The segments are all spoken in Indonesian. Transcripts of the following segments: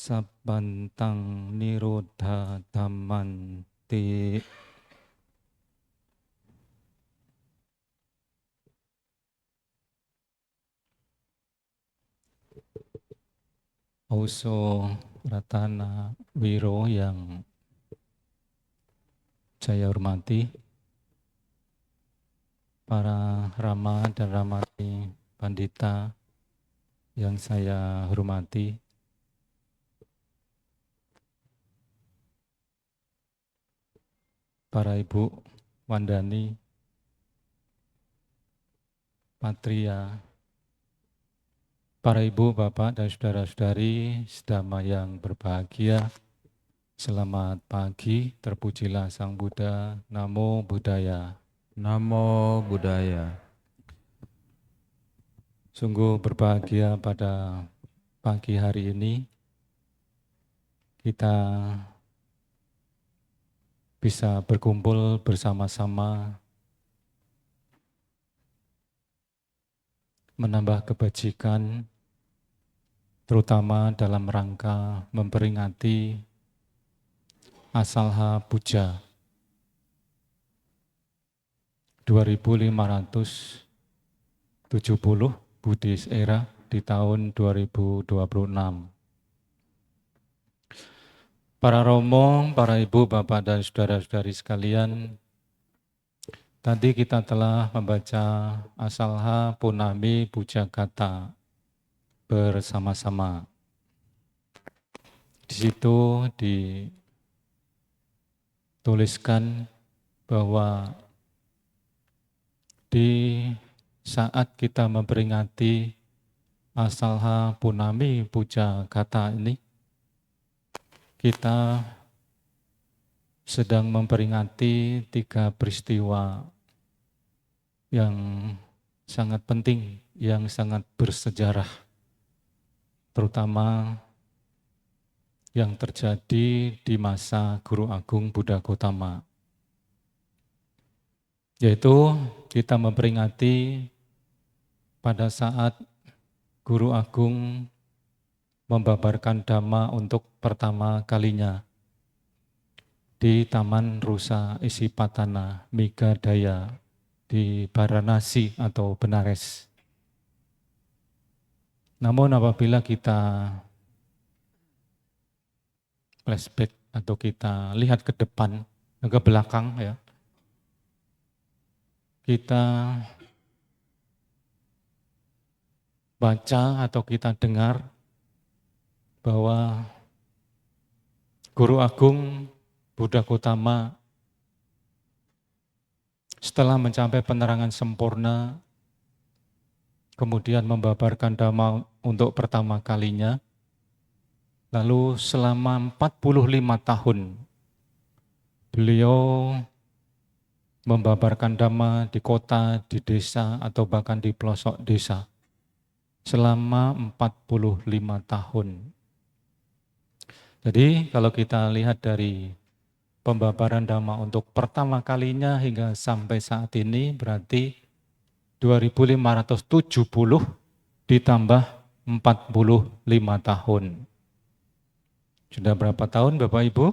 Sabbantang nirodha dhammanti. Oso Ratana Wiro yang saya hormati, para Rama dan Ramati Pandita yang saya hormati, para Ibu Wandani, Patria, para Ibu, Bapak, dan Saudara-saudari sedama yang berbahagia, selamat pagi, terpujilah Sang Buddha, Namo Buddhaya. Namo Buddhaya. Sungguh berbahagia pada pagi hari ini kita bisa berkumpul bersama-sama menambah kebajikan, terutama dalam rangka memperingati Asalha Puja 2570 Buddhist Era di tahun 2026. Para romo, para ibu, bapak, dan saudara-saudari sekalian, tadi kita telah membaca Asalha Punami Puja Gata bersama-sama. Di situ dituliskan bahwa di saat kita memperingati Asalha Punami Puja Gata ini, kita sedang memperingati 3 peristiwa yang sangat penting, yang sangat bersejarah, terutama yang terjadi di masa Guru Agung Buddha Gautama. Yaitu kita memperingati pada saat Guru Agung membabarkan Dhamma untuk pertama kalinya di Taman Rusa Isipatana Migadaya di Varanasi atau Benares. Namun apabila kita flashback atau kita lihat ke depan, ke belakang ya, kita baca atau kita dengar bahwa Guru Agung Buddha Gautama setelah mencapai penerangan sempurna, kemudian membabarkan Dhamma untuk pertama kalinya, lalu selama 45 tahun beliau membabarkan Dhamma di kota, di desa, atau bahkan di pelosok desa selama 45 tahun. Jadi kalau kita lihat dari pembabaran Dhamma untuk pertama kalinya hingga sampai saat ini berarti 2570 ditambah 45 tahun. Sudah berapa tahun Bapak Ibu?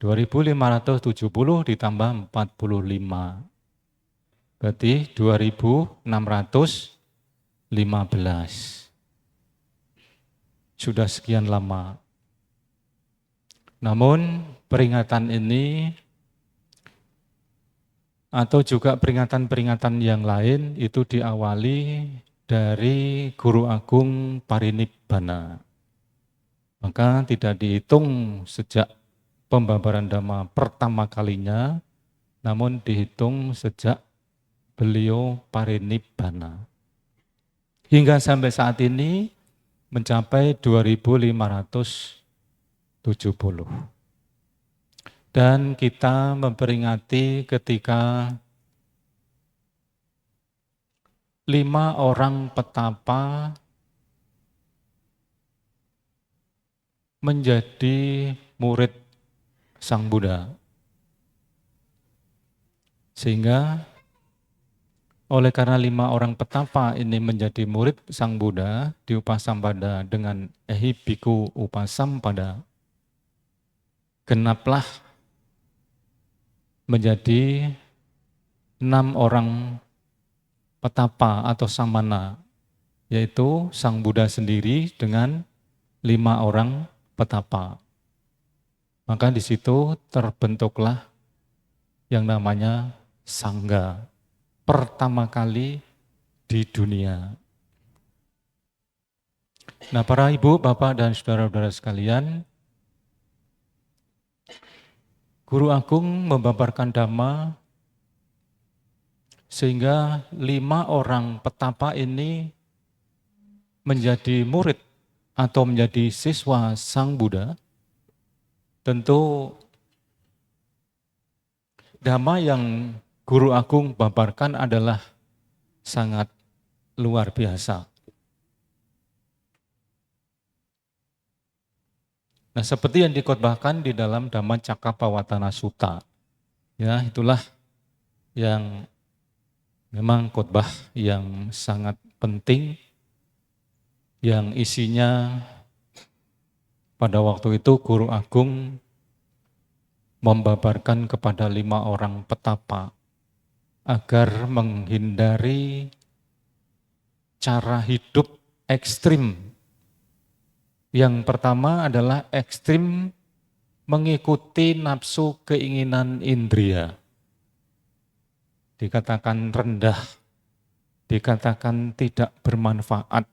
2570 ditambah 45. Berarti 2615. Sudah sekian lama. Namun peringatan ini atau juga peringatan-peringatan yang lain itu diawali dari Guru Agung Parinibbana. Maka tidak dihitung sejak pembabaran Dhamma pertama kalinya, namun dihitung sejak beliau Parinibbana. Hingga sampai saat ini mencapai 2570. Dan kita memperingati ketika 5 orang petapa menjadi murid Sang Buddha. Sehingga Oleh karena 5 orang petapa ini menjadi murid Sang Buddha di Upasampada dengan Ehibiku Upasampada, genaplah menjadi 6 orang petapa atau samana, yaitu Sang Buddha sendiri dengan 5 orang petapa. Maka di situ terbentuklah yang namanya Sangga pertama kali di dunia. Nah, para ibu, bapak, dan saudara-saudara sekalian, Guru Agung membabarkan Dhamma sehingga 5 orang petapa ini menjadi murid atau menjadi siswa Sang Buddha. Tentu Dhamma yang Guru Agung babarkan adalah sangat luar biasa. Nah, seperti yang dikhotbahkan di dalam Dhammacakkappavattana Sutta, ya, itulah yang memang khotbah yang sangat penting, yang isinya pada waktu itu Guru Agung membabarkan kepada 5 orang petapa agar menghindari cara hidup ekstrim. Yang pertama adalah ekstrim mengikuti nafsu keinginan indria. Dikatakan rendah, dikatakan tidak bermanfaat,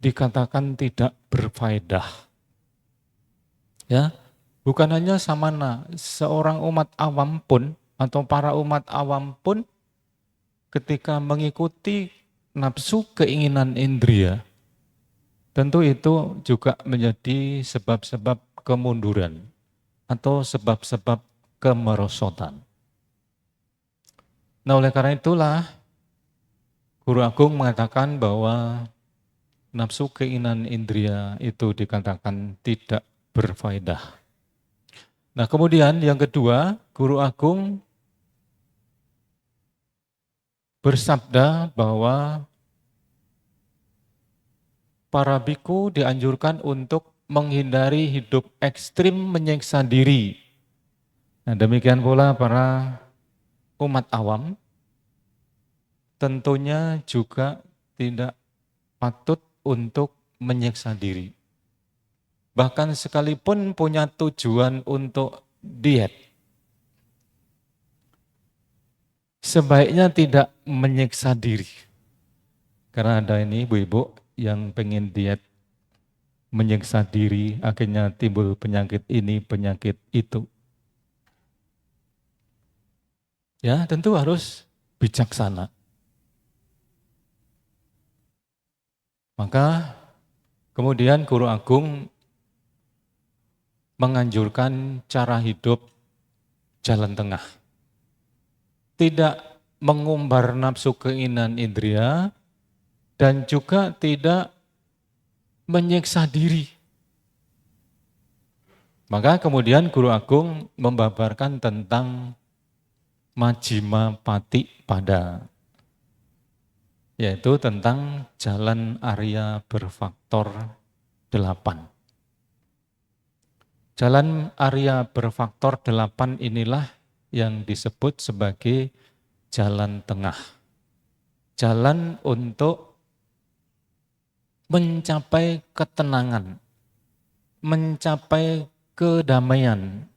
dikatakan tidak berfaedah. Ya, bukan hanya samana, seorang umat awam pun atau para umat awam pun ketika mengikuti nafsu keinginan indria, tentu itu juga menjadi sebab-sebab kemunduran atau sebab-sebab kemerosotan. Nah, oleh karena itulah Guru Agung mengatakan bahwa nafsu keinginan indria itu dikatakan tidak berfaedah. Nah, kemudian yang kedua, Guru Agung bersabda bahwa para biku dianjurkan untuk menghindari hidup ekstrim menyiksa diri. Nah, demikian pula para umat awam tentunya juga tidak patut untuk menyiksa diri. Bahkan sekalipun punya tujuan untuk diet, sebaiknya tidak menyiksa diri. Karena ada ini ibu-ibu yang pengen diet, menyiksa diri, akhirnya timbul penyakit ini, penyakit itu. Ya, tentu harus bijaksana. Maka kemudian Guru Agung menganjurkan cara hidup jalan tengah. Tidak mengumbar nafsu keinginan indria dan juga tidak menyiksa diri. Maka kemudian Guru Agung membabarkan tentang Majjhima Patipada, yaitu tentang jalan Arya berfaktor 8. Jalan Arya berfaktor 8 inilah yang disebut sebagai jalan tengah. Jalan untuk mencapai ketenangan, mencapai kedamaian,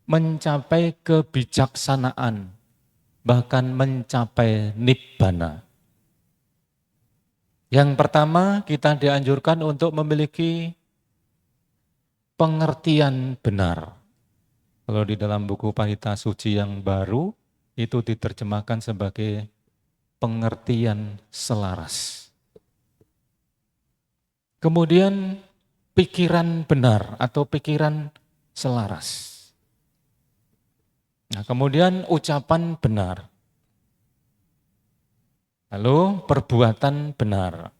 mencapai kebijaksanaan, bahkan mencapai nibbana. Yang pertama, kita dianjurkan untuk memiliki pengertian benar. Kalau di dalam buku Parita Suci yang baru, itu diterjemahkan sebagai pengertian selaras. Kemudian pikiran benar atau pikiran selaras. Nah, kemudian ucapan benar. Lalu perbuatan benar.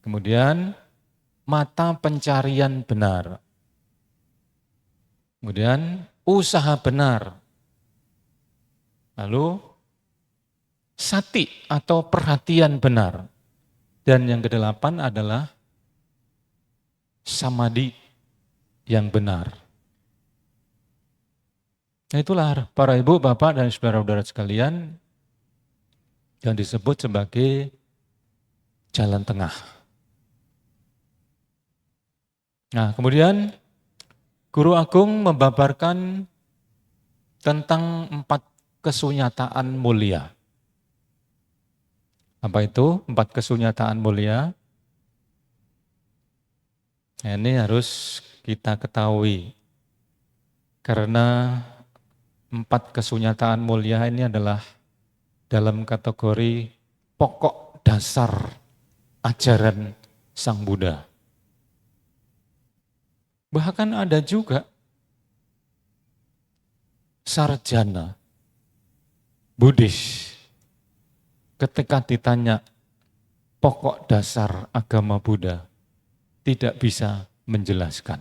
Kemudian mata pencarian benar. Kemudian usaha benar. Lalu sati atau perhatian benar. Dan yang kedelapan adalah samadhi yang benar. Nah itulah para ibu, bapak, dan saudara-saudara sekalian yang disebut sebagai jalan tengah. Nah kemudian Guru Agung membabarkan tentang 4 kesunyataan mulia. Apa itu 4 kesunyataan mulia? Nah, ini harus kita ketahui. Karena 4 kesunyataan mulia ini adalah dalam kategori pokok dasar ajaran Sang Buddha. Bahkan ada juga sarjana Buddhis ketika ditanya pokok dasar agama Buddha tidak bisa menjelaskan.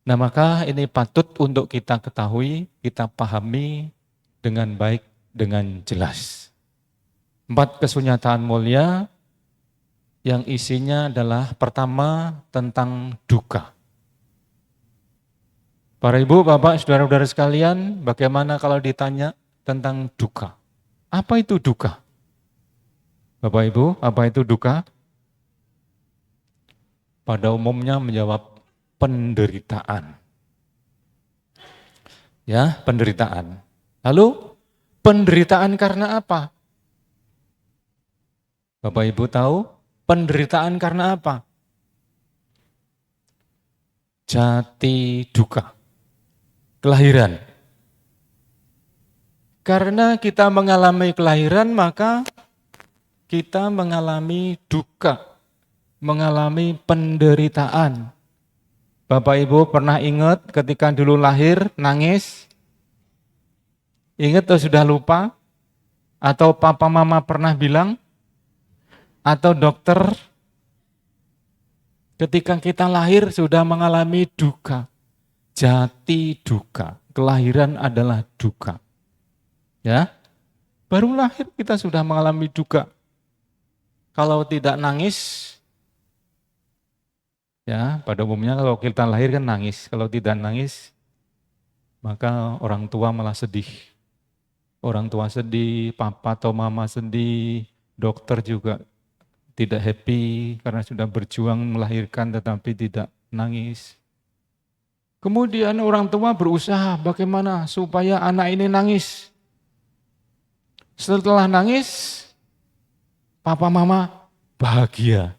Nah maka ini patut untuk kita ketahui, kita pahami dengan baik, dengan jelas. 4 kesunyataan mulia yang isinya adalah pertama tentang duka. Para ibu, bapak, saudara-saudara sekalian, bagaimana kalau ditanya tentang duka? Apa itu duka? Bapak ibu, apa itu duka? Pada umumnya menjawab penderitaan. Ya, penderitaan. Lalu penderitaan karena apa? Bapak ibu tahu penderitaan karena apa? Jati duka. Kelahiran. Karena kita mengalami kelahiran, maka kita mengalami duka, mengalami penderitaan. Bapak Ibu pernah ingat ketika dulu lahir, nangis? Ingat atau sudah lupa? Atau papa mama pernah bilang? Atau dokter? Ketika kita lahir sudah mengalami duka. Jati duka. Kelahiran adalah duka. Ya, baru lahir kita sudah mengalami duka. Kalau tidak nangis, ya pada umumnya kalau kita lahir kan nangis. Kalau tidak nangis, maka orang tua malah sedih. Orang tua sedih, papa atau mama sedih, dokter juga tidak happy karena sudah berjuang melahirkan tetapi tidak nangis. Kemudian orang tua berusaha bagaimana supaya anak ini nangis. Setelah nangis, papa mama bahagia.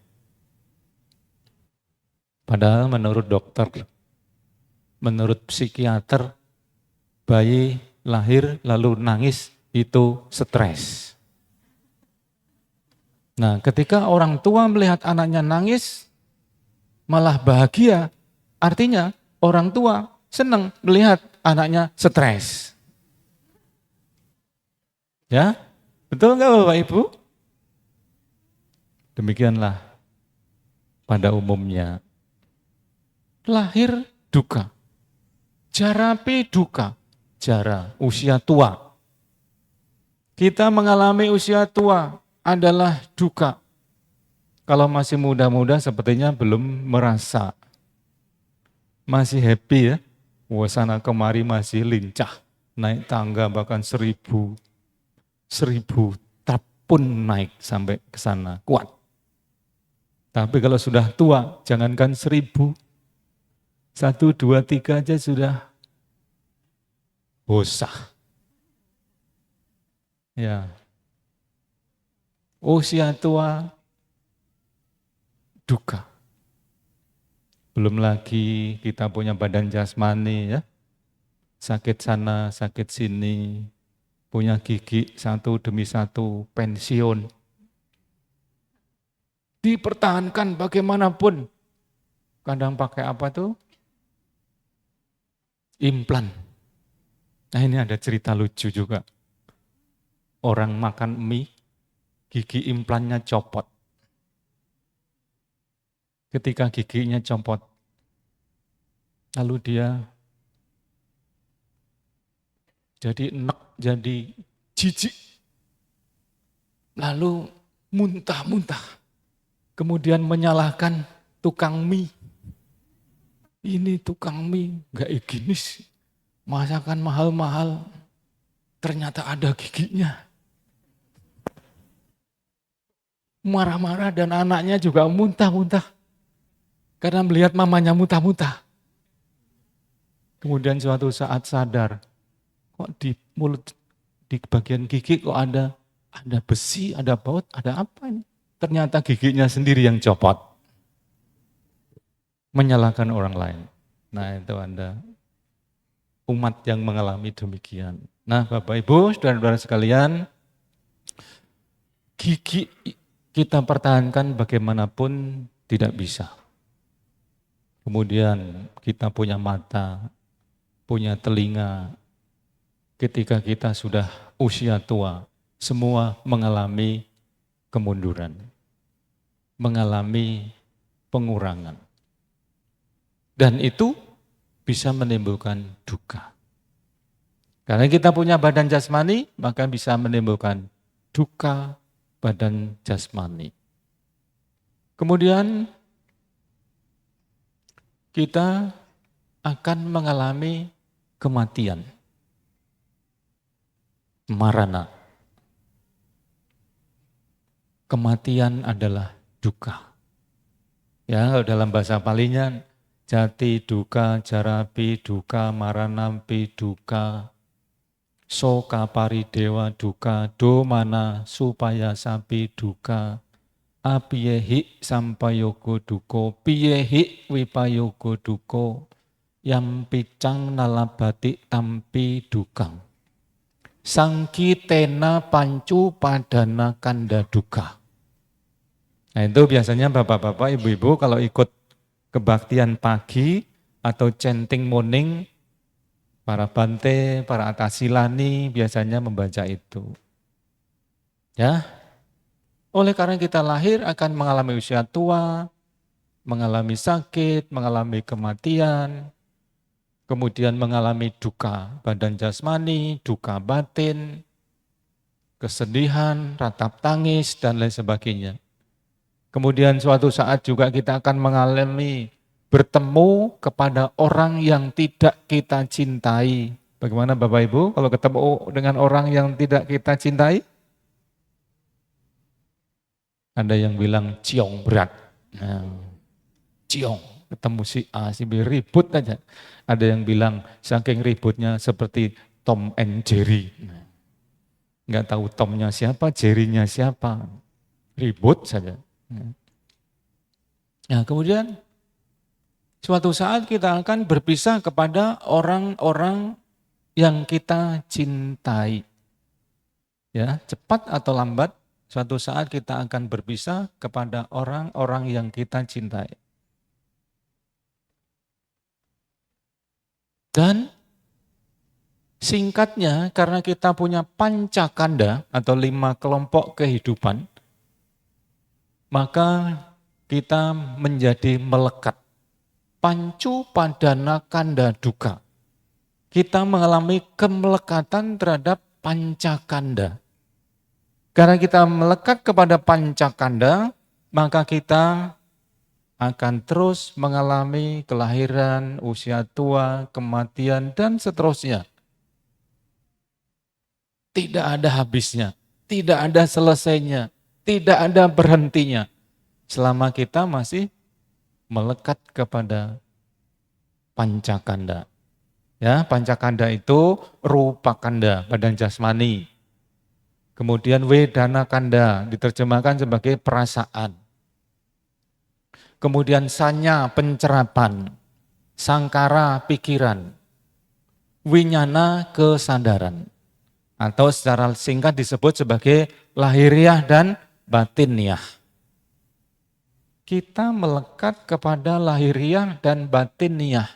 Padahal menurut dokter, menurut psikiater, bayi lahir lalu nangis itu stres. Nah, ketika orang tua melihat anaknya nangis, malah bahagia, artinya orang tua senang melihat anaknya stres. Ya, betul nggak Bapak Ibu? Demikianlah pada umumnya. Lahir duka, jarapi duka, jara usia tua. Kita mengalami usia tua adalah duka. Kalau masih muda-muda sepertinya belum merasa. Masih happy ya, sana kemari masih lincah, naik tangga bahkan 1000 trap pun naik sampai ke sana, kuat. Tapi kalau sudah tua, jangankan 1000, 1, 2, 3 aja sudah bosah. Ya, usia tua, duka. Belum lagi kita punya badan jasmani ya, sakit sana, sakit sini, punya gigi satu demi satu, pensiun. Dipertahankan bagaimanapun. Kadang pakai apa tuh? Implan. Nah ini ada cerita lucu juga. Orang makan mie, gigi implannya copot. Ketika giginya copot, lalu dia jadi enek, jadi jijik, lalu muntah-muntah, kemudian menyalahkan tukang mie. Ini tukang mie gak higienis, masakan mahal-mahal, ternyata ada giginya. Marah-marah dan anaknya juga muntah-muntah karena melihat mamanya muntah-muntah. Kemudian suatu saat sadar, kok di mulut, di bagian gigi kok ada besi, ada baut, ada apa ini? Ternyata giginya sendiri yang copot. Menyalahkan orang lain. Nah itu Anda, umat yang mengalami demikian. Nah Bapak Ibu, saudara-saudara sekalian, gigi kita pertahankan bagaimanapun tidak bisa. Kemudian kita punya mata, punya telinga. Ketika kita sudah usia tua, semua mengalami kemunduran, mengalami pengurangan. Dan itu bisa menimbulkan duka. Karena kita punya badan jasmani, maka bisa menimbulkan duka badan jasmani. Kemudian kita akan mengalami kematian. Marana. Kematian adalah duka. Ya, kalau dalam bahasa Palinya, jati duka, jarapi duka, maranampi duka, soka paridewa duka, domana supaya sapi duka, apiyehi sampayogo duko, piyehi wipayogo duko, yang picang nalabati tampi dukang. Sangki tena pancu padana kanda duka. Nah itu biasanya bapak-bapak, ibu-ibu kalau ikut kebaktian pagi atau chanting morning, para bante, para atasilani biasanya membaca itu. Ya, oleh karena kita lahir akan mengalami usia tua, mengalami sakit, mengalami kematian, kemudian mengalami duka badan jasmani, duka batin, kesedihan, ratap tangis, dan lain sebagainya. Kemudian suatu saat juga kita akan mengalami bertemu kepada orang yang tidak kita cintai. Bagaimana Bapak Ibu kalau ketemu dengan orang yang tidak kita cintai? Ada yang bilang ciong berat. Nah, ciong, ketemu si A, si B ribut aja. Ada yang bilang saking ributnya seperti Tom and Jerry. Nggak tahu Tomnya siapa, Jerry-nya siapa. Ribut saja. Nah kemudian suatu saat kita akan berpisah kepada orang-orang yang kita cintai. Ya, cepat atau lambat, suatu saat kita akan berpisah kepada orang-orang yang kita cintai. Dan singkatnya, karena kita punya pancakanda atau 5 kelompok kehidupan, maka kita menjadi melekat. Pancu padana kanda duka. Kita mengalami kemelekatan terhadap pancakanda. Karena kita melekat kepada pancakanda, maka kita akan terus mengalami kelahiran, usia tua, kematian, dan seterusnya. Tidak ada habisnya, tidak ada selesainya, tidak ada berhentinya. Selama kita masih melekat kepada pancakanda. Ya, pancakanda itu rupa kanda, badan jasmani. Kemudian wedana kanda diterjemahkan sebagai perasaan. Kemudian sanya pencerapan, sangkara pikiran, winyana kesadaran. Atau secara singkat disebut sebagai lahiriah dan batiniah. Kita melekat kepada lahiriah dan batiniah,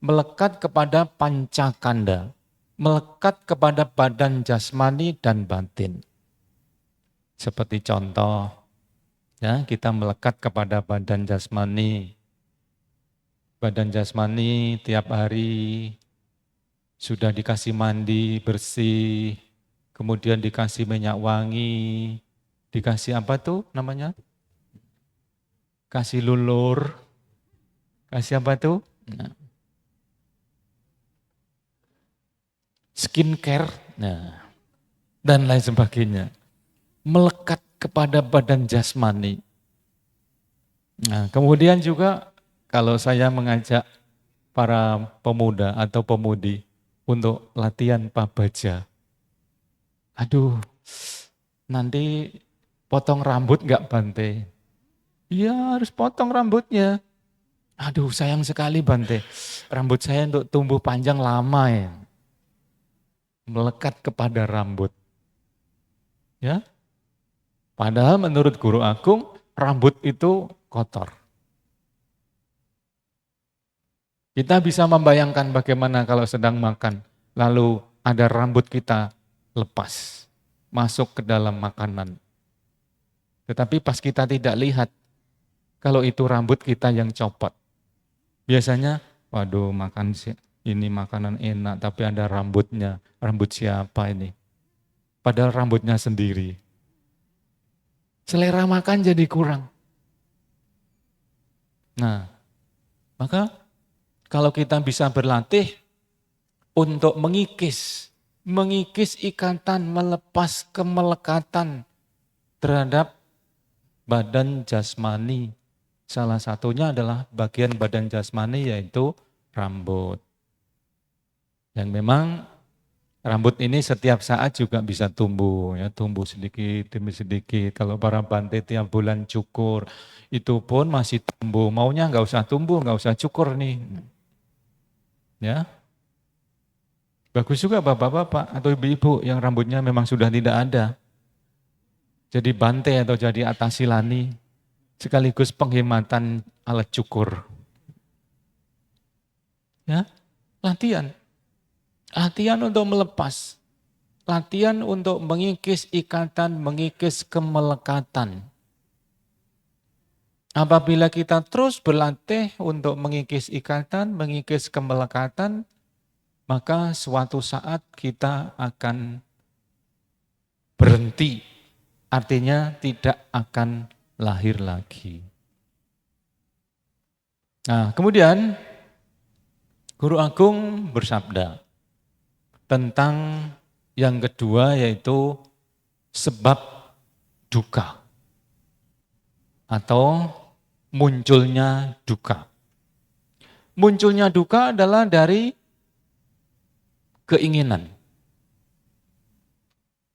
melekat kepada pancakanda, melekat kepada badan jasmani dan batin. Seperti contoh, ya, kita melekat kepada badan jasmani. Badan jasmani tiap hari sudah dikasih mandi bersih, kemudian dikasih minyak wangi, dikasih apa tuh namanya? Kasih lulur, kasih apa tuh? Nah, skincare, nah, dan lain sebagainya. Melekat kepada badan jasmani. Nah, kemudian juga kalau saya mengajak para pemuda atau pemudi untuk latihan pabaja. Aduh, nanti potong rambut nggak Bante? Iya harus potong rambutnya. Aduh sayang sekali Bante, rambut saya untuk tumbuh panjang lama ya. Melekat kepada rambut. Ya, padahal menurut Guru Agung, rambut itu kotor. Kita bisa membayangkan bagaimana kalau sedang makan, lalu ada rambut kita lepas, masuk ke dalam makanan. Tetapi pas kita tidak lihat, kalau itu rambut kita yang copot. Biasanya, waduh makan ini makanan enak, tapi ada rambutnya. Rambut siapa ini? Padahal rambutnya sendiri. Selera makan jadi kurang. Nah, maka kalau kita bisa berlatih untuk mengikis ikatan, melepas kemelekatan terhadap badan jasmani. Salah satunya adalah bagian badan jasmani yaitu rambut. Yang memang rambut ini setiap saat juga bisa tumbuh, ya tumbuh sedikit demi sedikit. Kalau para Bante tiap bulan cukur, itu pun masih tumbuh. Maunya nggak usah tumbuh, nggak usah cukur nih. Ya, bagus juga bapak-bapak atau ibu-ibu yang rambutnya memang sudah tidak ada. Jadi Bante atau jadi atasilani, sekaligus penghematan alat cukur. Ya, latihan. Latihan untuk melepas. Latihan untuk mengikis ikatan, mengikis kemelekatan. Apabila kita terus berlatih untuk mengikis ikatan, mengikis kemelekatan, maka suatu saat kita akan berhenti. Artinya tidak akan lahir lagi. Nah, kemudian Guru Agung bersabda tentang yang kedua yaitu sebab duka atau munculnya duka. Munculnya duka adalah dari keinginan.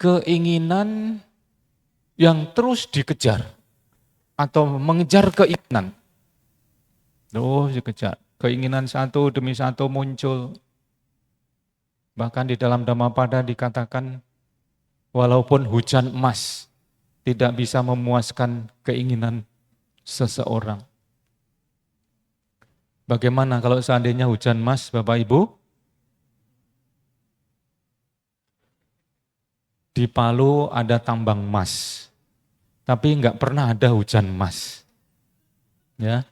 Keinginan yang terus dikejar atau mengejar keinginan. Terus dikejar. Keinginan satu demi satu muncul. Bahkan di dalam Dhammapada dikatakan walaupun hujan emas tidak bisa memuaskan keinginan seseorang. Bagaimana kalau seandainya hujan emas, Bapak Ibu? Di Palu ada tambang emas, tapi enggak pernah ada hujan emas. Ya.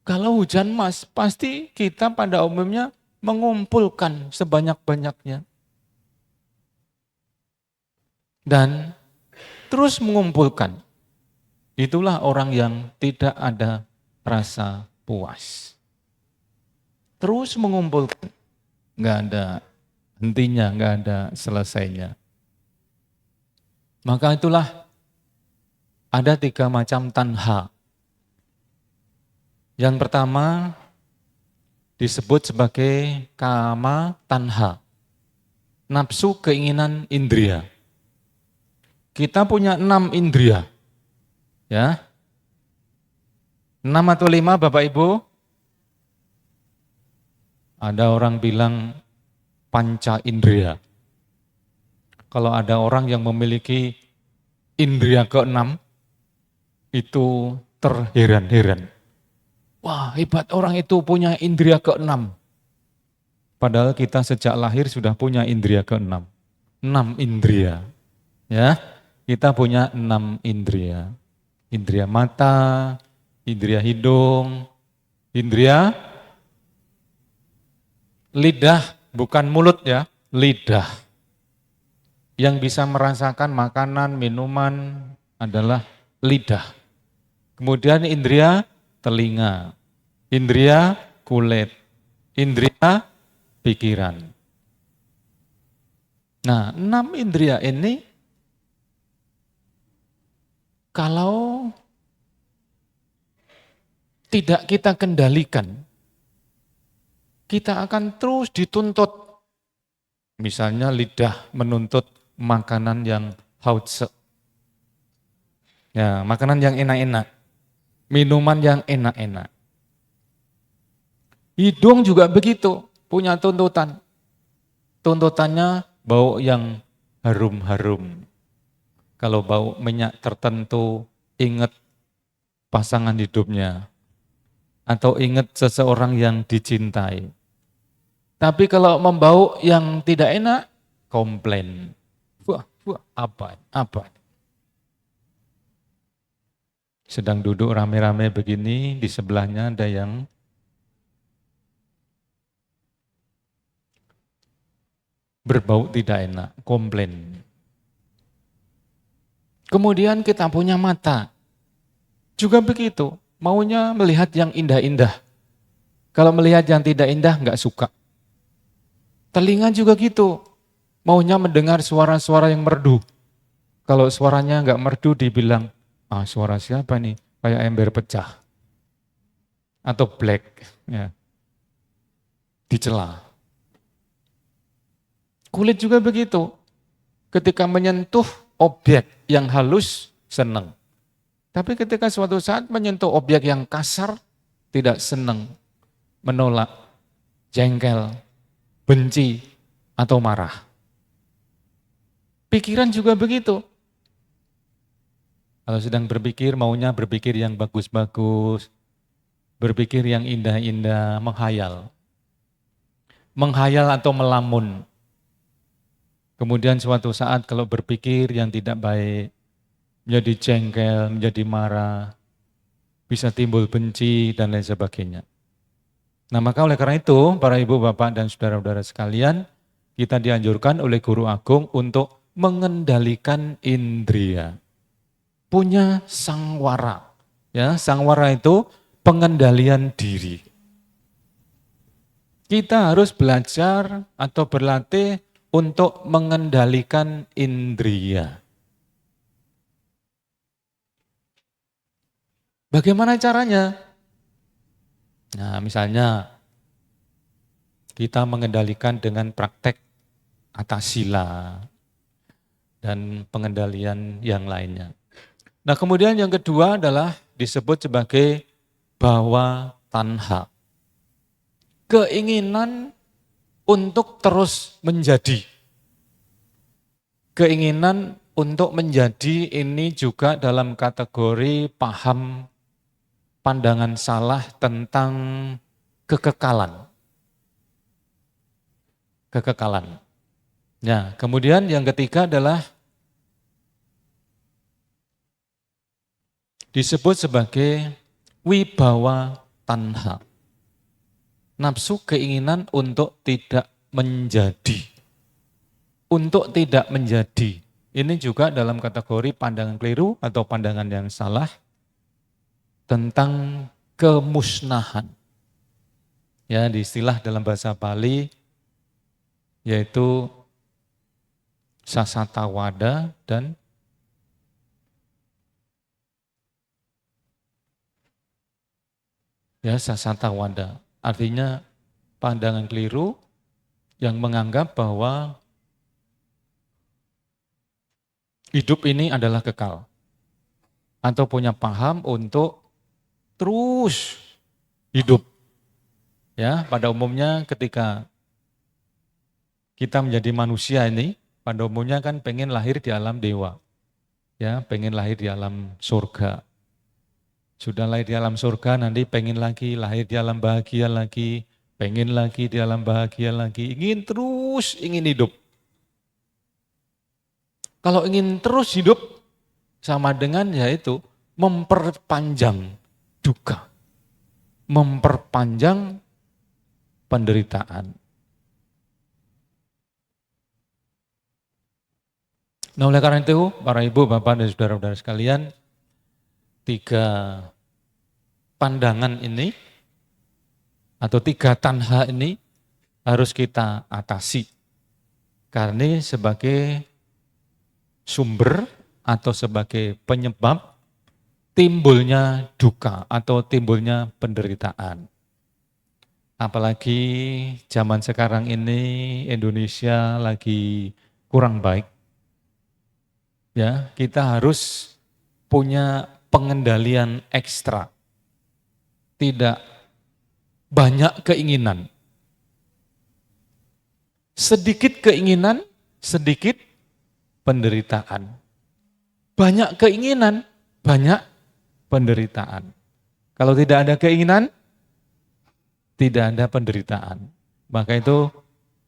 Kalau hujan emas, pasti kita pada umumnya mengumpulkan sebanyak-banyaknya. Dan terus mengumpulkan. Itulah orang yang tidak ada rasa puas. Terus mengumpulkan. Enggak ada hentinya, enggak ada selesainya. Maka itulah ada 3 macam tanha. Yang pertama disebut sebagai kama tanha. Nafsu keinginan indria. Kita punya 6 indria. Ya. 6 atau 5 Bapak Ibu? Ada orang bilang panca indria. Kalau ada orang yang memiliki indria ke-6, itu terheran-heran. Wah, hebat orang itu punya indria ke-6. Padahal kita sejak lahir sudah punya indria ke-6. 6 indria. Ya, kita punya 6 indria. Indria mata, indria hidung, indria lidah, bukan mulut ya, lidah. Yang bisa merasakan makanan, minuman adalah lidah. Kemudian indria telinga, indria kulit, indria pikiran. Nah, 6 indria ini kalau tidak kita kendalikan, kita akan terus dituntut. Misalnya lidah menuntut makanan yang hautse. Ya, makanan yang enak-enak. Minuman yang enak-enak. Hidung juga begitu, punya tuntutan. Tuntutannya bau yang harum-harum. Kalau bau minyak tertentu, ingat pasangan hidupnya. Atau ingat seseorang yang dicintai. Tapi kalau membau yang tidak enak, komplain. Wah, apa? Sedang duduk rame-rame begini, di sebelahnya ada yang berbau tidak enak, komplain. Kemudian kita punya mata, juga begitu, maunya melihat yang indah-indah. Kalau melihat yang tidak indah, nggak suka. Telinga juga gitu, maunya mendengar suara-suara yang merdu. Kalau suaranya nggak merdu dibilang, suara siapa nih? Kayak ember pecah. Atau black, ya. Dicela. Kulit juga begitu, ketika menyentuh objek yang halus, senang. Tapi ketika suatu saat menyentuh objek yang kasar, tidak senang, menolak, jengkel, benci, atau marah. Pikiran juga begitu. Kalau sedang berpikir, maunya berpikir yang bagus-bagus, berpikir yang indah-indah, menghayal. Menghayal atau melamun. Kemudian suatu saat kalau berpikir yang tidak baik, menjadi jengkel, menjadi marah, bisa timbul benci, dan lain sebagainya. Nah, maka oleh karena itu, para ibu, bapak, dan saudara-saudara sekalian, kita dianjurkan oleh Guru Agung untuk mengendalikan indria. Punya sangwara. Ya, sangwara itu pengendalian diri. Kita harus belajar atau berlatih untuk mengendalikan indria. Bagaimana caranya? Nah, misalnya kita mengendalikan dengan praktek atasila dan pengendalian yang lainnya. Nah, kemudian yang kedua adalah disebut sebagai bawa tanha. Keinginan untuk terus menjadi. Keinginan untuk menjadi ini juga dalam kategori paham pandangan salah tentang kekekalan. Kekekalan. Nah, kemudian yang ketiga adalah disebut sebagai wibawa tanha. Nafsu keinginan untuk tidak menjadi. Untuk tidak menjadi. Ini juga dalam kategori pandangan keliru atau pandangan yang salah tentang kemusnahan. Ya, di istilah dalam bahasa Bali yaitu sasatawada dan sasatawada. Artinya pandangan keliru yang menganggap bahwa hidup ini adalah kekal. Atau punya paham untuk terus hidup. Ya, pada umumnya ketika kita menjadi manusia ini, pada umumnya kan pengen lahir di alam dewa. Ya, pengen lahir di alam surga. Sudah lahir di alam surga, nanti pengen lagi lahir di alam bahagia lagi, pengen lagi di alam bahagia lagi, ingin hidup. Kalau ingin terus hidup, sama dengan yaitu memperpanjang duka, memperpanjang penderitaan. Nah oleh karena itu, para ibu, bapak, dan saudara-saudara sekalian, 3 pandangan ini atau 3 tanha ini harus kita atasi. Karena ini sebagai sumber atau sebagai penyebab timbulnya duka atau timbulnya penderitaan. Apalagi zaman sekarang ini Indonesia lagi kurang baik. Ya, kita harus punya pengendalian ekstra. Tidak banyak keinginan. Sedikit keinginan, sedikit penderitaan. Banyak keinginan, banyak penderitaan. Kalau tidak ada keinginan, tidak ada penderitaan. Maka itu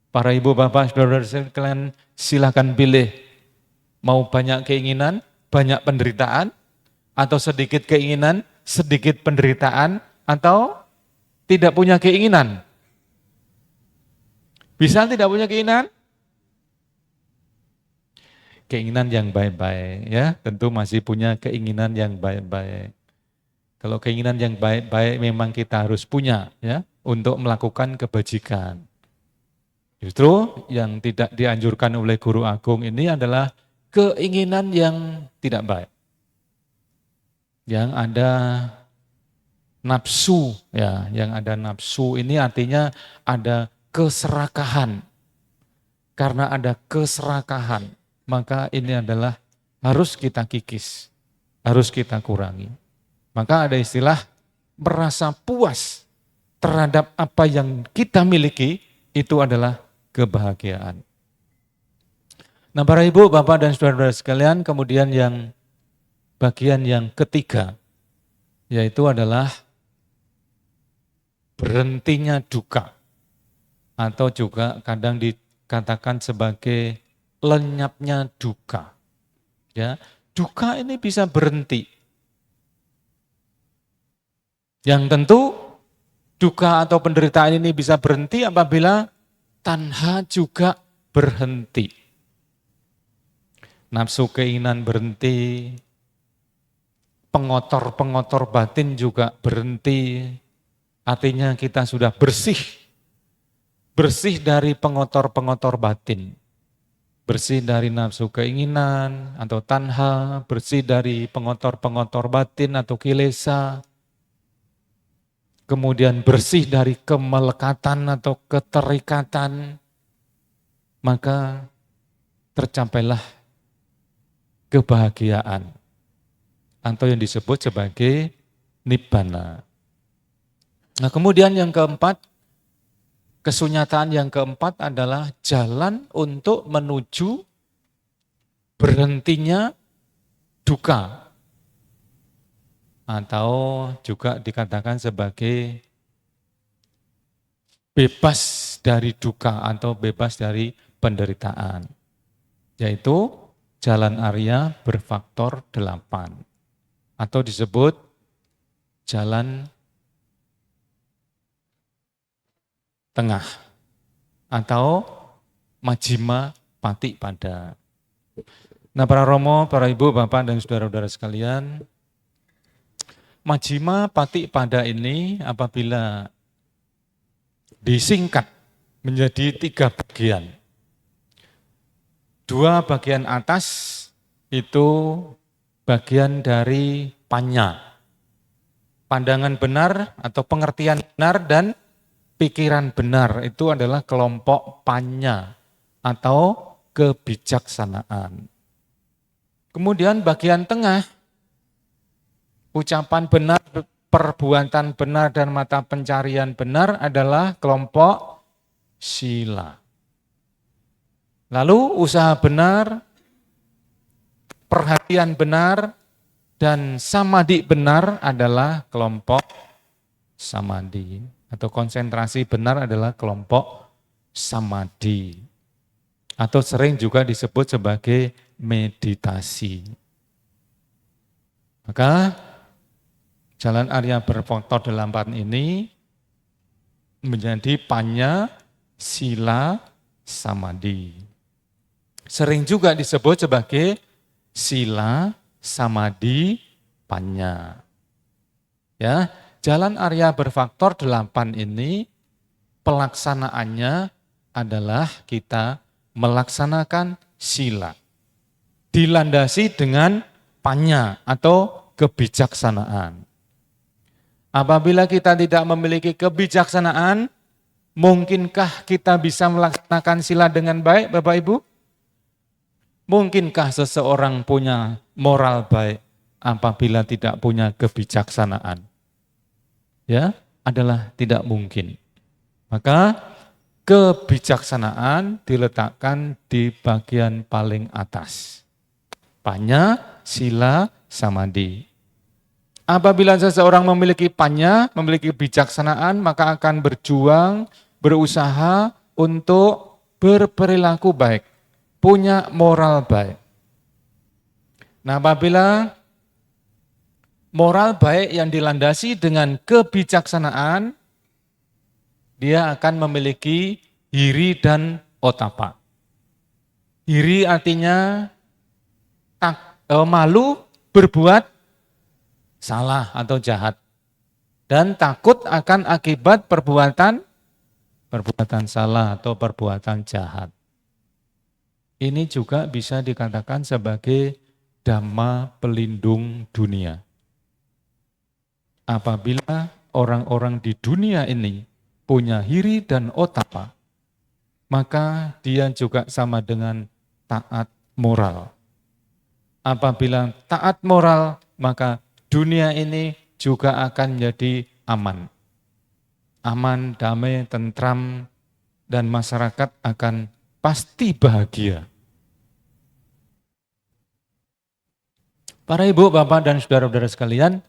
para ibu, bapak, saudara-saudara sekalian silakan pilih. Mau banyak keinginan, banyak penderitaan, atau sedikit keinginan, sedikit penderitaan, atau tidak punya keinginan. Bisa tidak punya keinginan? Keinginan yang baik-baik, ya. Tentu masih punya keinginan yang baik-baik. Kalau keinginan yang baik-baik memang kita harus punya, ya, untuk melakukan kebajikan. Justru yang tidak dianjurkan oleh Guru Agung ini adalah keinginan yang tidak baik. Yang ada nafsu, ya, yang ada nafsu ini artinya ada keserakahan. Karena ada keserakahan, maka ini adalah harus kita kikis, harus kita kurangi. Maka ada istilah merasa puas terhadap apa yang kita miliki, itu adalah kebahagiaan. Nah para ibu, bapak, dan saudara-saudara sekalian, kemudian yang bagian yang ketiga, yaitu adalah berhentinya duka. Atau juga kadang dikatakan sebagai lenyapnya duka. Ya, duka ini bisa berhenti. Yang tentu duka atau penderitaan ini bisa berhenti apabila tanha juga berhenti. Nafsu keinginan berhenti, pengotor-pengotor batin juga berhenti. Artinya kita sudah bersih dari pengotor-pengotor batin. Bersih dari nafsu keinginan atau tanha, bersih dari pengotor-pengotor batin atau kilesa. Kemudian bersih dari kemelekatan atau keterikatan. Maka tercapailah kebahagiaan atau yang disebut sebagai nibbana. Nah kemudian yang keempat, kesunyataan yang keempat adalah jalan untuk menuju berhentinya duka atau juga dikatakan sebagai bebas dari duka atau bebas dari penderitaan, yaitu jalan Arya berfaktor 8 atau disebut jalan tengah atau majjhima patipada. Nah para romo, para ibu, bapak, dan saudara-saudara sekalian, majjhima patipada ini apabila disingkat menjadi 3 bagian. 2 bagian atas itu bagian dari panya, pandangan benar atau pengertian benar dan pikiran benar, itu adalah kelompok panya atau kebijaksanaan. Kemudian bagian tengah, ucapan benar, perbuatan benar, dan mata pencarian benar adalah kelompok sila. Lalu usaha benar, perhatian benar, dan samadhi benar adalah kelompok samadhi. Atau konsentrasi benar adalah kelompok samadhi. Atau sering juga disebut sebagai meditasi. Maka jalan Arya berfaktor 8 ini menjadi panya, sila, samadhi. Sering juga disebut sebagai sila, samadhi, panya. Ya, jalan Arya berfaktor 8 ini pelaksanaannya adalah kita melaksanakan sila. Dilandasi dengan panya atau kebijaksanaan. Apabila kita tidak memiliki kebijaksanaan, mungkinkah kita bisa melaksanakan sila dengan baik, Bapak Ibu? Mungkinkah seseorang punya moral baik apabila tidak punya kebijaksanaan? Ya, adalah tidak mungkin. Maka kebijaksanaan diletakkan di bagian paling atas. Panya, sila, samadhi. Apabila seseorang memiliki panya, memiliki kebijaksanaan, maka akan berjuang, berusaha untuk berperilaku baik, punya moral baik. Nah, apabila moral baik yang dilandasi dengan kebijaksanaan, dia akan memiliki hiri dan otapa. Hiri artinya malu berbuat salah atau jahat. Dan takut akan akibat perbuatan salah atau perbuatan jahat. Ini juga bisa dikatakan sebagai dhamma pelindung dunia. Apabila orang-orang di dunia ini punya hiri dan otapa, maka dia juga sama dengan taat moral. Apabila taat moral, maka dunia ini juga akan menjadi aman. Aman, damai, tentram, dan masyarakat akan pasti bahagia. Para ibu, bapak, dan saudara-saudara sekalian,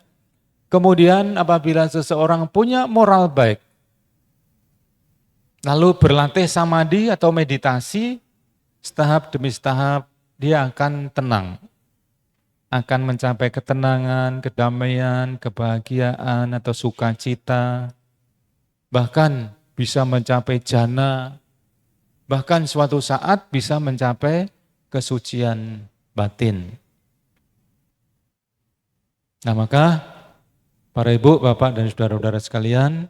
kemudian apabila seseorang punya moral baik, lalu berlatih samadhi atau meditasi, setahap demi setahap dia akan tenang. Akan mencapai ketenangan, kedamaian, kebahagiaan atau sukacita, bahkan bisa mencapai jana, bahkan suatu saat bisa mencapai kesucian batin. Nah, maka para ibu, bapak, dan saudara-saudara sekalian,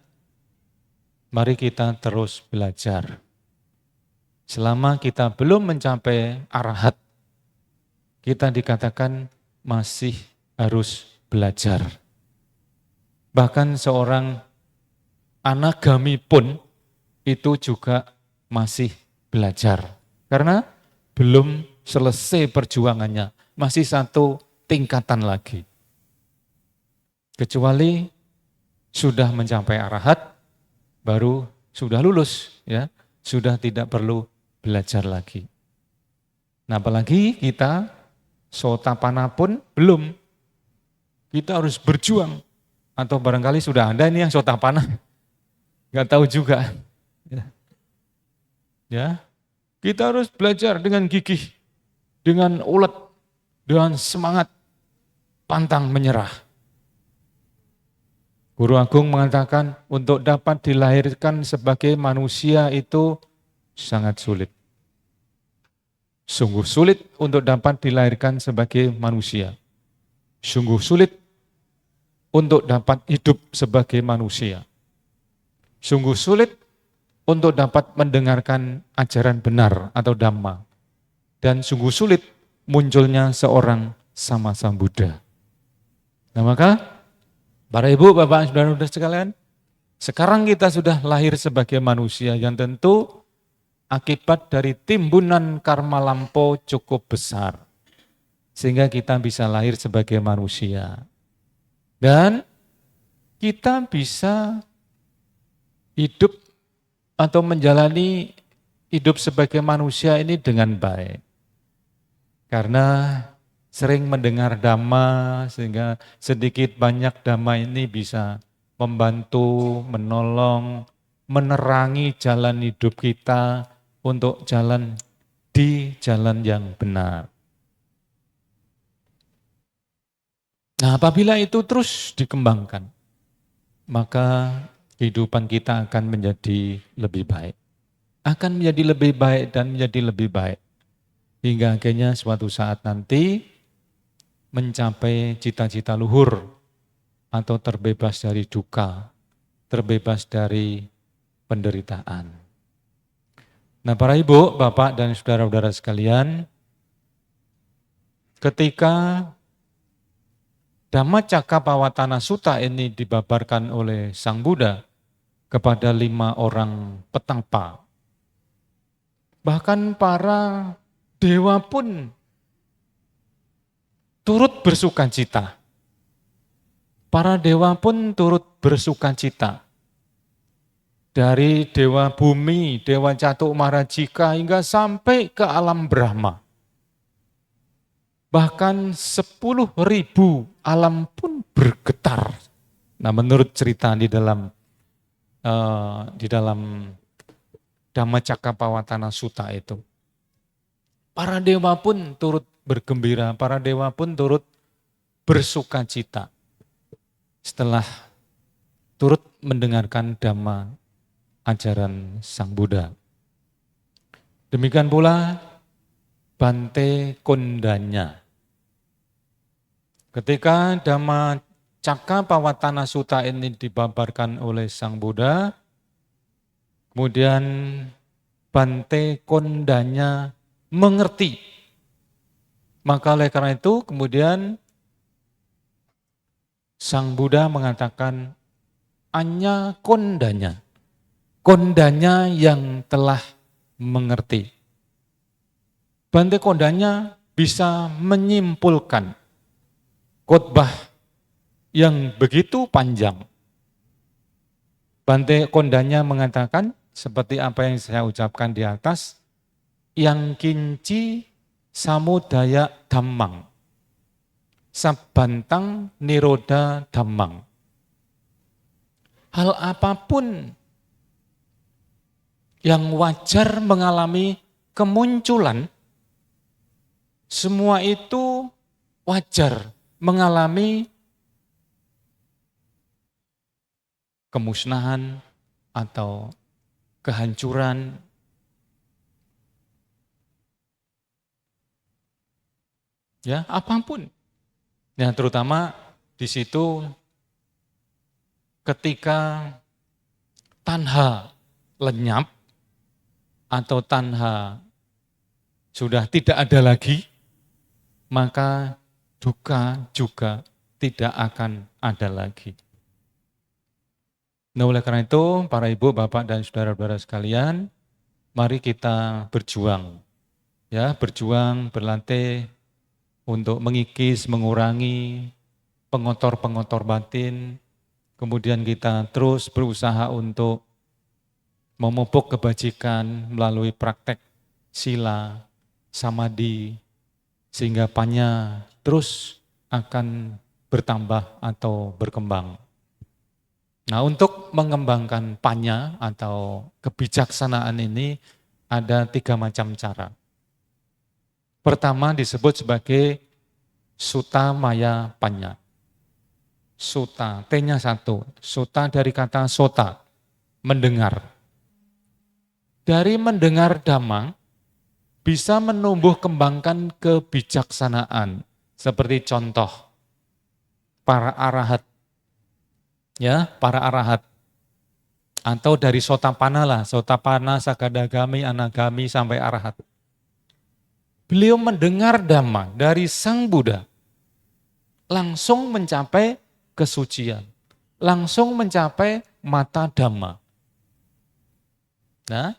mari kita terus belajar. Selama kita belum mencapai arahat, kita dikatakan masih harus belajar. Bahkan seorang anagami pun itu juga masih belajar. Karena belum selesai perjuangannya, masih satu tingkatan lagi. Kecuali sudah mencapai arahat, baru sudah lulus, ya, sudah tidak perlu belajar lagi. Nah, apalagi kita Sotapana pun belum. Kita harus berjuang. Atau barangkali sudah ada ini yang Sotapana. Gak tahu juga. Ya, kita harus belajar dengan gigih, dengan ulet, dengan semangat, pantang menyerah. Guru Agung mengatakan untuk dapat dilahirkan sebagai manusia itu sangat sulit. Sungguh sulit untuk dapat dilahirkan sebagai manusia. Sungguh sulit untuk dapat hidup sebagai manusia. Sungguh sulit untuk dapat mendengarkan ajaran benar atau dhamma. Dan sungguh sulit munculnya seorang Sama Sambuddha. Nah, maka para ibu, bapak, saudara-saudara sekalian, sekarang kita sudah lahir sebagai manusia yang tentu akibat dari timbunan karma lampau cukup besar. Sehingga kita bisa lahir sebagai manusia. Dan kita bisa hidup atau menjalani hidup sebagai manusia ini dengan baik. Karena sering mendengar dhamma, sehingga sedikit banyak dhamma ini bisa membantu, menolong, menerangi jalan hidup kita untuk jalan di jalan yang benar. Nah, apabila itu terus dikembangkan, maka kehidupan kita akan menjadi lebih baik. Akan menjadi lebih baik dan menjadi lebih baik. hingga akhirnya suatu saat nanti mencapai cita-cita luhur atau terbebas dari duka, terbebas dari penderitaan. Nah, para ibu, bapak, dan saudara-saudara sekalian, ketika Dhammacakkappawatthana Sutta ini dibabarkan oleh Sang Buddha kepada 5 orang petapa, bahkan para dewa pun turut bersukacita. Para dewa pun turut bersukacita. Dari dewa bumi, dewa Catuk Marajika hingga sampai ke alam Brahma. Bahkan 10.000 alam pun bergetar. Nah, menurut cerita di dalam Dhammacakkappawatthana Sutta itu. Para dewa pun turut bergembira, para dewa pun turut bersukacita setelah turut mendengarkan Dhamma ajaran Sang Buddha. Demikian pula Bante Kondanya. Ketika Dhammacakkappawatthana Sutta ini dibabarkan oleh Sang Buddha, kemudian Bante Kondanya mengerti. Maka oleh karena itu kemudian Sang Buddha mengatakan Anya Kondanya. Kondanya yang telah mengerti. Bante Kondanya bisa menyimpulkan khotbah yang begitu panjang. Bante Kondanya mengatakan seperti apa yang saya ucapkan di atas, yang kinci samudaya dhammang, sabbantang niroda dhammang. Hal apapun yang wajar mengalami kemunculan, semua itu wajar mengalami kemusnahan atau kehancuran. Ya, apapun. Ya, terutama di situ ketika tanha lenyap atau tanha sudah tidak ada lagi, maka duka juga tidak akan ada lagi. Nah, oleh karena itu, para ibu, bapak, dan saudara-saudara sekalian, mari kita berjuang. Ya, berjuang, berlatih untuk mengikis, mengurangi pengotor-pengotor batin. Kemudian kita terus berusaha untuk memupuk kebajikan melalui praktek sila, samadhi, sehingga panya terus akan bertambah atau berkembang. Nah, untuk mengembangkan panya atau kebijaksanaan ini ada 3 macam cara. Pertama disebut sebagai sutta maya panya. Sutta, T-nya 1. Sutta dari kata sota, mendengar. Dari mendengar Dhamma bisa menumbuh kembangkan kebijaksanaan. Seperti contoh para arahat. Ya, para arahat. Atau dari sotapana lah, sotapana, sagadagami, anagami sampai arahat. Beliau mendengar Dhamma dari Sang Buddha, langsung mencapai kesucian, langsung mencapai mata Dhamma. Nah,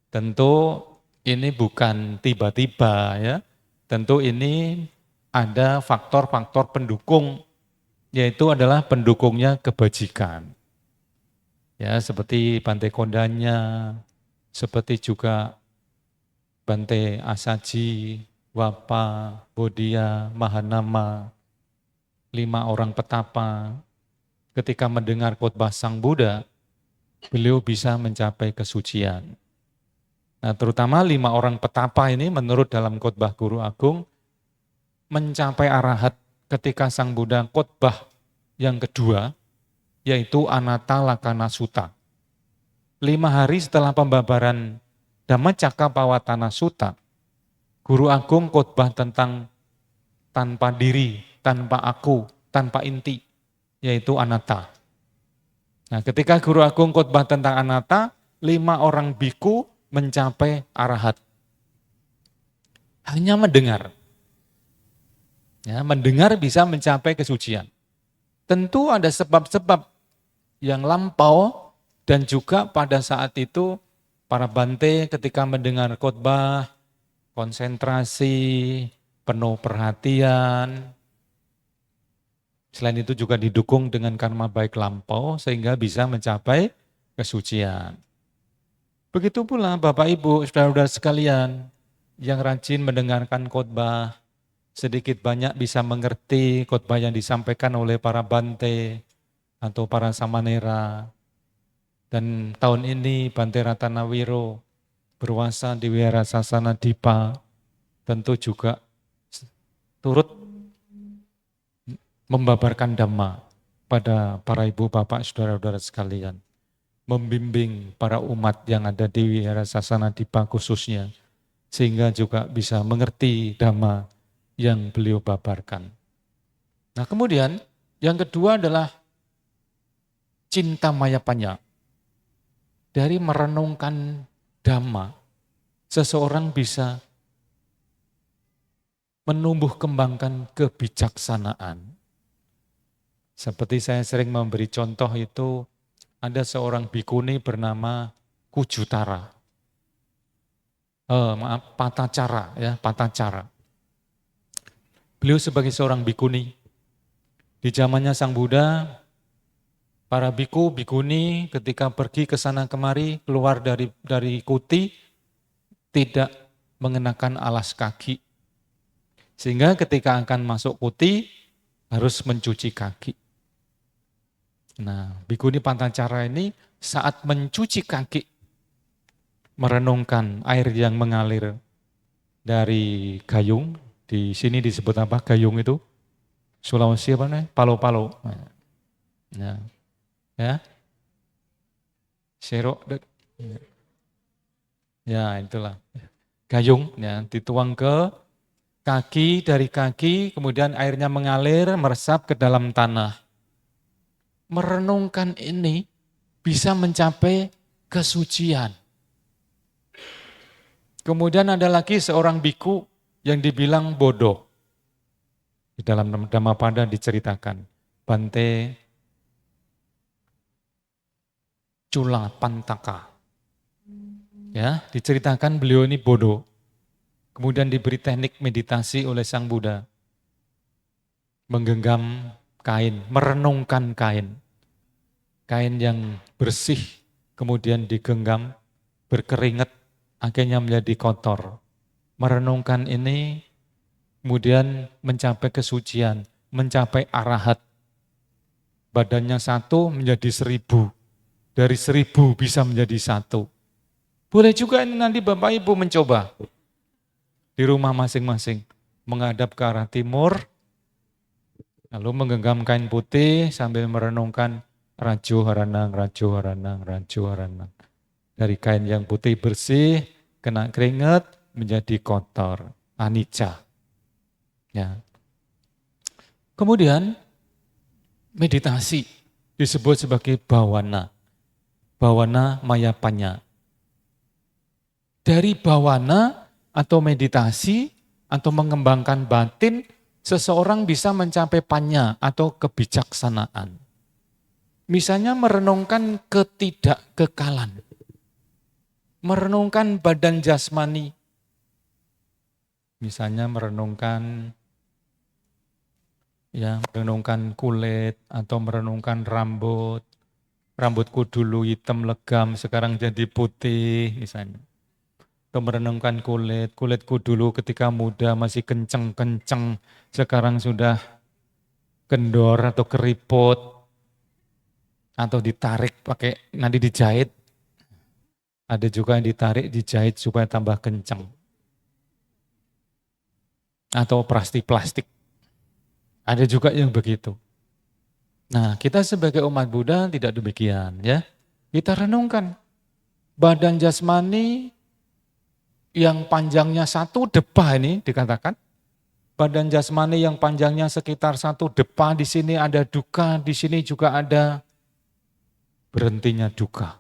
tentu ini bukan tiba-tiba ya, tentu ini ada faktor-faktor pendukung, yaitu adalah pendukungnya kebajikan. Ya, seperti Bante Kondanya, seperti juga Bante Asaji, Wapa, Bodhiya, Mahanama, 5 orang petapa. Ketika mendengar khotbah Sang Buddha, beliau bisa mencapai kesucian. Nah, terutama 5 orang petapa ini menurut dalam khotbah Guru Agung mencapai arahat ketika Sang Buddha khotbah yang kedua, yaitu Anatta Lakkhana Sutta. 5 hari setelah pembabaran Dhammacakkappawatthana Sutta, Guru agung khotbah tentang tanpa diri, tanpa aku, tanpa inti, yaitu anatta. Nah, ketika guru agung khotbah tentang anatta, 5 orang biku mencapai arahat. Hanya mendengar. Ya, mendengar bisa mencapai kesucian. Tentu ada sebab-sebab yang lampau dan juga pada saat itu para bante ketika mendengar khotbah, konsentrasi, penuh perhatian. Selain itu juga didukung dengan karma baik lampau sehingga bisa mencapai kesucian. Begitu pula Bapak Ibu, saudara-saudara sekalian yang rajin mendengarkan khotbah, sedikit banyak bisa mengerti khotbah yang disampaikan oleh para bante atau para samanera. Dan tahun ini Bante Ratanawiro berwasa di Wihara Sasana Dipa, tentu juga turut membabarkan dhamma pada para ibu bapak saudara-saudara sekalian. Membimbing para umat yang ada di Wihara Sasana Dipa khususnya, sehingga juga bisa mengerti dhamma yang beliau babarkan. Nah kemudian yang kedua adalah cinta mayapanya. Dari merenungkan dhamma, seseorang bisa menumbuh kembangkan kebijaksanaan. Seperti saya sering memberi contoh itu, ada seorang bikuni bernama Kujutara. Patacara ya, Patacara. Beliau sebagai seorang bikuni. Di zamannya Sang Buddha, para biku, bikuni ketika pergi ke sana kemari, keluar dari kuti, tidak mengenakan alas kaki. Sehingga ketika akan masuk kuti, harus mencuci kaki. Nah, bikuni Patacara ini saat mencuci kaki, merenungkan air yang mengalir dari gayung, di sini disebut apa gayung itu? Sulawesi apa nih? Palo-palo. Nah, ya, serok, ya itulah. Gayung, ya, dituang ke kaki, dari kaki, kemudian airnya mengalir, meresap ke dalam tanah. Merenungkan ini bisa mencapai kesucian. Kemudian ada lagi seorang biku yang dibilang bodoh. Di dalam Dhammapada diceritakan, Bante Cula Pantaka. Ya, diceritakan beliau ini bodoh. Kemudian diberi teknik meditasi oleh Sang Buddha. Menggenggam kain, merenungkan kain. Kain yang bersih, kemudian digenggam, berkeringat, akhirnya menjadi kotor. Merenungkan ini, kemudian mencapai kesucian, mencapai arahat. Badannya 1 menjadi 1000, dari 1000 bisa menjadi 1. Boleh juga ini nanti Bapak Ibu mencoba. Di rumah masing-masing, menghadap ke arah timur, lalu menggenggam kain putih sambil merenungkan Rajo Haranang, Rajo Haranang, Rajo Haranang. Dari kain yang putih bersih, kena keringat, menjadi kotor, anicca. Ya. Kemudian meditasi disebut sebagai bawana. Bawana mayapanya. Dari bawana atau meditasi atau mengembangkan batin, seseorang bisa mencapai panya atau kebijaksanaan. Misalnya merenungkan ketidakkekalan, merenungkan badan jasmani, misalnya merenungkan kulit atau merenungkan rambut. Rambutku dulu hitam legam, sekarang jadi putih misalnya. Atau merenungkan kulitku dulu ketika muda masih kenceng-kenceng, sekarang sudah kendor atau keriput. Atau ditarik pakai, nanti dijahit. Ada juga yang ditarik, dijahit supaya tambah kencang. Atau plastik. Ada juga yang begitu. Nah, kita sebagai umat Buddha tidak demikian ya. Kita renungkan badan jasmani yang panjangnya 1 depah ini dikatakan. Badan jasmani yang panjangnya sekitar 1 depah, di sini ada duka, di sini juga ada berhentinya duka.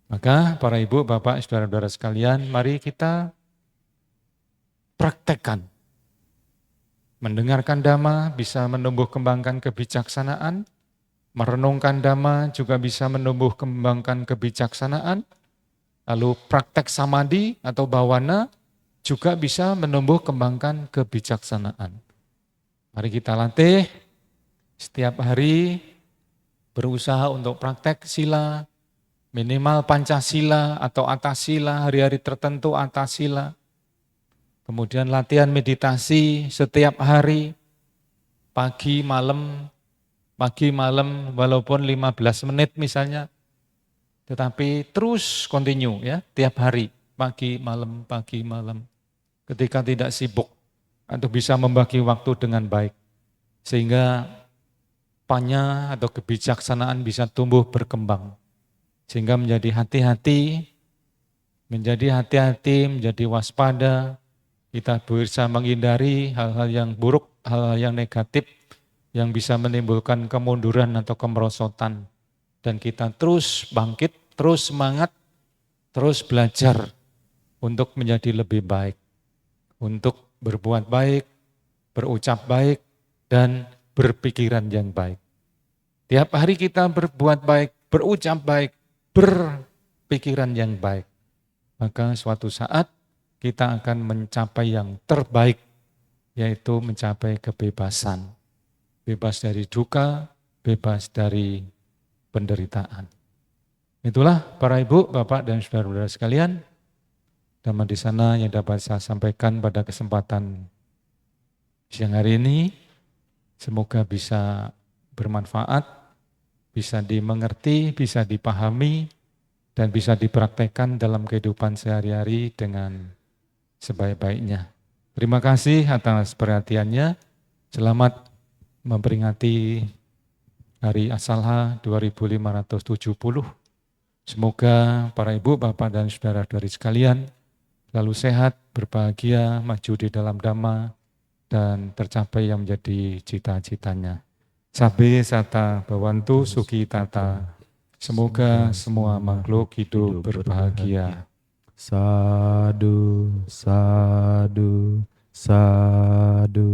Maka para ibu, bapak, saudara-saudara sekalian, mari kita praktekkan. Mendengarkan dhamma bisa menumbuh kembangkan kebijaksanaan, merenungkan dhamma juga bisa menumbuh kembangkan kebijaksanaan, lalu praktek samadhi atau bhavana juga bisa menumbuh kembangkan kebijaksanaan. Mari kita latih setiap hari, berusaha untuk praktek sila, minimal Pancasila atau Atasila, hari-hari tertentu Atasila. Kemudian latihan meditasi setiap hari, pagi malam walaupun 15 menit misalnya, tetapi terus continue ya, tiap hari, pagi malam. Ketika tidak sibuk, atau bisa membagi waktu dengan baik. Sehingga panya atau kebijaksanaan bisa tumbuh berkembang. Sehingga menjadi hati-hati, menjadi waspada, kita berusaha menghindari hal-hal yang buruk, hal-hal yang negatif, yang bisa menimbulkan kemunduran atau kemerosotan. Dan kita terus bangkit, terus semangat, terus belajar untuk menjadi lebih baik. Untuk berbuat baik, berucap baik, dan berpikiran yang baik. Tiap hari kita berbuat baik, berucap baik, berpikiran yang baik. Maka suatu saat kita akan mencapai yang terbaik, yaitu mencapai kebebasan. Bebas dari duka, bebas dari penderitaan. Itulah para ibu, bapak, dan saudara-saudara sekalian, dhamma di sana yang dapat saya sampaikan pada kesempatan siang hari ini. Semoga bisa bermanfaat, bisa dimengerti, bisa dipahami, dan bisa dipraktekkan dalam kehidupan sehari-hari dengan sebaik-baiknya. Terima kasih atas perhatiannya. Selamat memperingati Hari Asalha 2570. Semoga para ibu, bapak, dan saudara-saudari sekalian selalu sehat, berbahagia, maju di dalam dhamma, dan tercapai yang menjadi cita-citanya. Sabbe sata bhavantu sukhi tata. Semoga semua makhluk hidup berbahagia. Sadu, sadu, sadu.